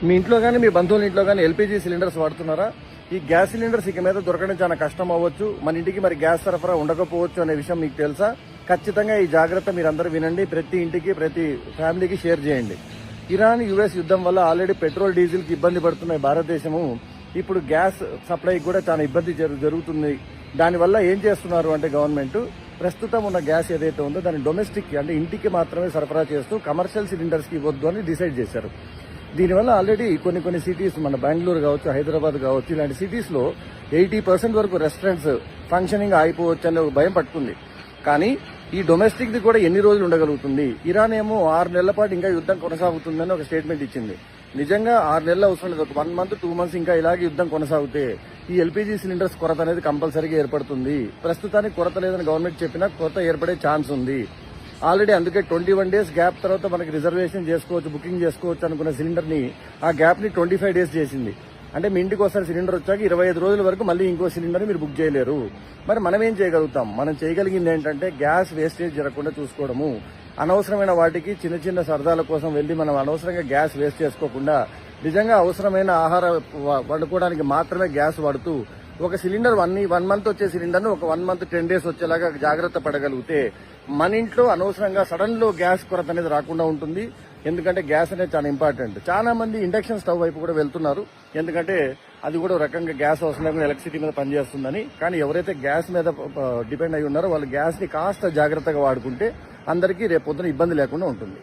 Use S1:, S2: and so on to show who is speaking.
S1: మీ ఇంట్లో కానీ మీ బంధువుల ఇంట్లో కానీ ఎల్పీజీ సిలిండర్స్ వాడుతున్నారా? ఈ గ్యాస్ సిలిండర్స్ ఇక మీద దొరకడం చాలా కష్టం అవ్వచ్చు. మన ఇంటికి మరి గ్యాస్ సరఫరా ఉండకపోవచ్చు అనే విషయం మీకు తెలుసా? ఖచ్చితంగా ఈ జాగ్రత్త మీరందరూ వినండి. ప్రతి ఇంటికి ప్రతి ఫ్యామిలీకి షేర్ చేయండి. ఇరాన్ యుఎస్ యుద్ధం వల్ల ఆల్రెడీ పెట్రోల్ డీజిల్ కి ఇబ్బంది పడుతున్న భారతదేశము ఇప్పుడు గ్యాస్ సప్లైకి కూడా చాలా ఇబ్బంది జరుగుతుంది. దానివల్ల ఏం చేస్తున్నారు అంటే గవర్నమెంట్ ప్రస్తుతం ఉన్న గ్యాస్ ఏదైతే ఉందో దాన్ని డొమెస్టిక్ అంటే ఇంటికి మాత్రమే సరఫరా చేస్తూ కమర్షియల్ సిలిండర్స్ కి ఇవ్వద్దు అని డిసైడ్ చేశారు. దీనివల్ల ఆల్రెడీ కొన్ని సిటీస్ మన బెంగళూరు కావచ్చు, హైదరాబాద్ కావచ్చు, ఇలాంటి సిటీస్ లో 80% వరకు రెస్టారెంట్స్ ఫంక్షనింగ్ ఆగిపోవచ్చు అనే భయం పట్టుకుంది. కానీ ఈ డొమెస్టిక్ ది కూడా ఎన్ని రోజులు ఉండగలుగుతుంది? ఇరాన్ ఏమో 6 నెలల పాటు ఇంకా యుద్ధం కొనసాగుతుందని ఒక స్టేట్మెంట్ ఇచ్చింది. నిజంగా 6 నెలలు అవసరం లేదు, ఒక 1 మంత్ 2 మంత్స్ ఇంకా ఇలాగే యుద్ధం కొనసాగితే ఈ ఎల్పీజీ సిలిండర్స్ కొరత అనేది కంపల్సరీగా ఏర్పడుతుంది. ప్రస్తుతానికి కొరత లేదని గవర్నమెంట్ చెప్పినా కొరత ఏర్పడే ఛాన్స్ ఉంది. ఆల్రెడీ అందుకే 21 days గ్యాప్ తర్వాత మనకి రిజర్వేషన్ చేసుకోవచ్చు, బుకింగ్ చేసుకోవచ్చు అనుకున్న సిలిండర్ ని ఆ గ్యాప్ ని 25 days చేసింది. అంటే మీ ఇంటికి ఒకసారి సిలిండర్ వచ్చాక 25 రోజుల వరకు మళ్ళీ ఇంకో సిలిండర్ మీరు బుక్ చేయలేరు. మరి మనం ఏం చేయగలుగుతాం? మనం చేయగలిగింది ఏంటంటే గ్యాస్ వేస్టేజ్ జరగకుండా చూసుకోవడము. అనవసరమైన వాటికి చిన్న చిన్న సరదాల కోసం వెళ్లి మనం అనవసరంగా గ్యాస్ వేస్ట్ చేసుకోకుండా నిజంగా అవసరమైన ఆహార వండుకోవడానికి మాత్రమే గ్యాస్ వాడుతూ ఒక సిలిండర్ 1 month వచ్చే సిలిండర్ ను ఒక 1 month 10 days వచ్చేలాగా జాగ్రత్త పడగలిగితే మన ఇంట్లో అనవసరంగా సడన్ లో గ్యాస్ కొరత అనేది రాకుండా ఉంటుంది. ఎందుకంటే గ్యాస్ అనేది చాలా ఇంపార్టెంట్. చాలా మంది ఇండక్షన్ స్టవ్ వైపు కూడా వెళ్తున్నారు. ఎందుకంటే అది కూడా ఒక రకంగా గ్యాస్ అవసరం లేకుండా ఎలక్ట్రిసిటీ మీద పనిచేస్తుందని. కానీ ఎవరైతే గ్యాస్ మీద డిపెండ్ అయి ఉన్నారో వాళ్ళు గ్యాస్ ని కాస్త జాగ్రత్తగా వాడుకుంటే అందరికీ రేపు పొద్దున ఇబ్బంది లేకుండా ఉంటుంది.